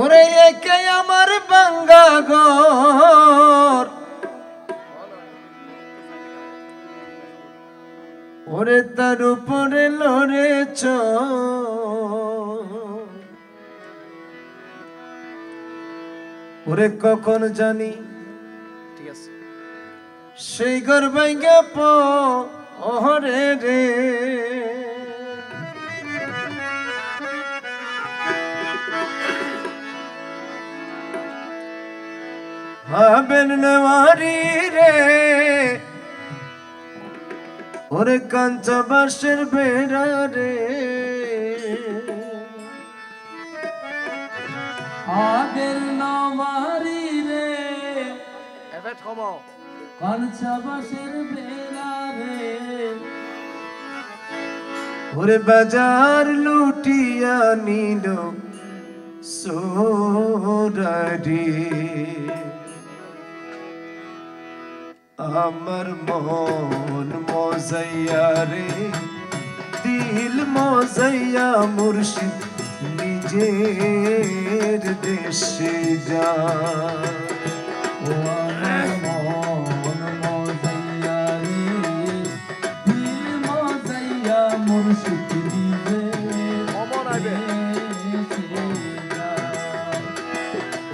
ওরে একে আমার বাঙ্গা ঘর, ওরে তার উপরে লড়েছ, ওরে কখন জানি ঠিক আছে সেই ঘর ভাঙ্গা ওহরে রে। হাবেন নেওয়ারি রে, ওরে কাঞ্চা বাঁশের বেড়া রে, আদের নমারি রে কাঞ্চা বাঁশের বেড়া রে, ওরে বাজার লুটিয়া নিল সোরারি। আমার মন মজাইয়া রে, দিল মজাইয়া মুর্শিদ নিজের দেশে যা। ও আমার মন মজাইয়া রে, দিল মজাইয়া মুর্শিদ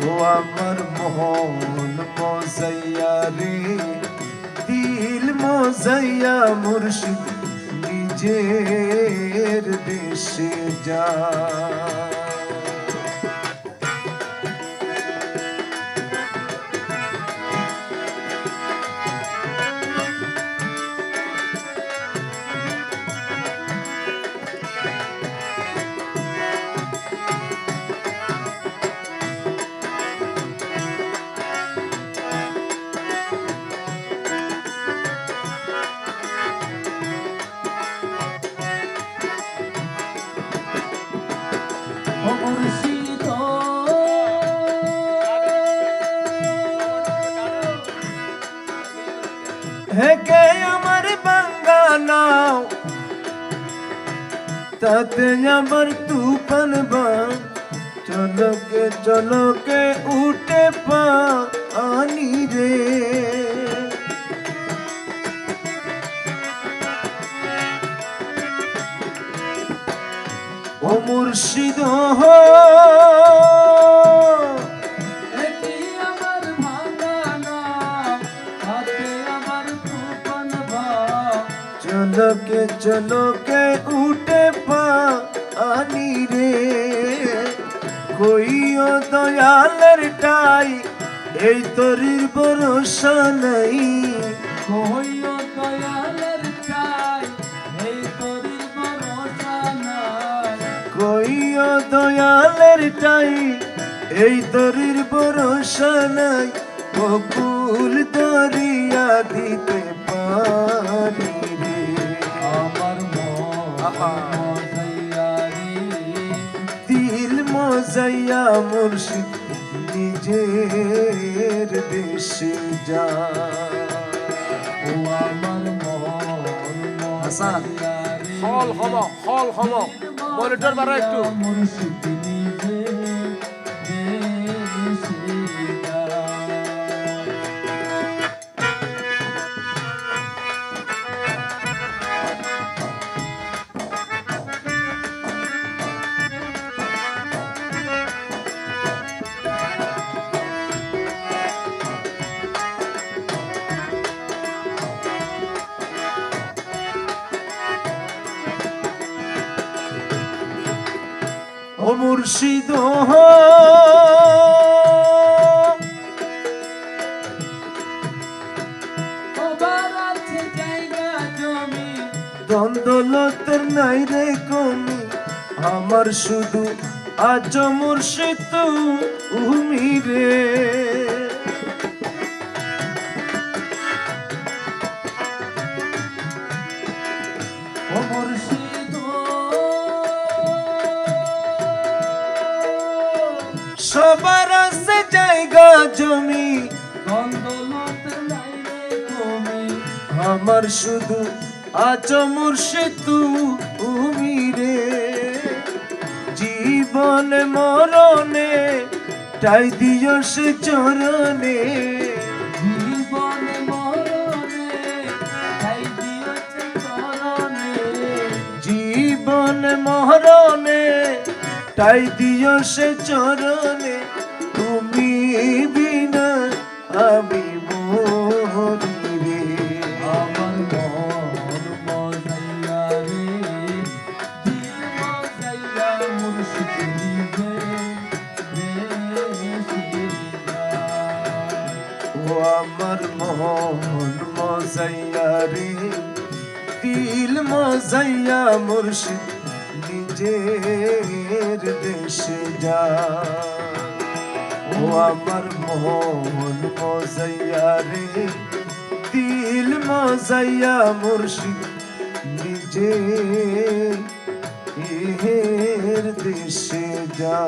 ও আমার মন মজাইয়া রে, দিল মজাইয়া মুর্শিদ নিজের দেশে যা। ও মুর্শিদ হেকে আমার বাঙ্গা নাও, তাতে আমার তুফান বা চলকে উঠে পানি রে। ও মুর্শিদ এটি আমার ভাঙা নাম, হাতে আমার তুফান ভাব, চলকে উঠে পানি রে। কইও দয়ালের টাই এই তরির ভরসা নাই, কইও দয়ালের চাই এই তরির ভরসা নাই, কইও দয়ালের টাই এই তরির ভরসা নাই। বকুল দরিয়া দিতে পারি রে। আমার মজাইয়া রে, দিল মজাইয়া মুর্শিদ নিজের দেশে যা। ও আমার হাসান, মজাইয়া রে, হল হম মনিটর বাড়া একটু। মুর্শিদ নিজে দেশে যা। ও মুর্শিদ ওবার আছে জায়গা জমি, দ্বন্দ্বলতের নাই রে কমি, আমার শুধু আজ মুর্শিদ তুমি রে। ও মুর্শিদ সবার আছে জায়গা জমি, দ্বন্দ্বলত নাই রে কমি, আমার শুধু আজ মুর্শিদ তুমি রে। জীবন মরণে টাই দিও সে চরণে জীবন মরণে তাই দিয়েছে চরণে জীবন মরণে টাই দিও সে চরণে তুমি বিনা আমি মরি রে আমার মন মজাইয়া রে দিল মজাইয়া মুর্শিদ নিবে ও আমার মন মজাইয়া রে দিল মজাইয়া মুর্শিদ নিজের দেশে যা ও আমার মন মজাইয়া রে দিল মজাইয়া মুর্শিদ নিজের দেশে যা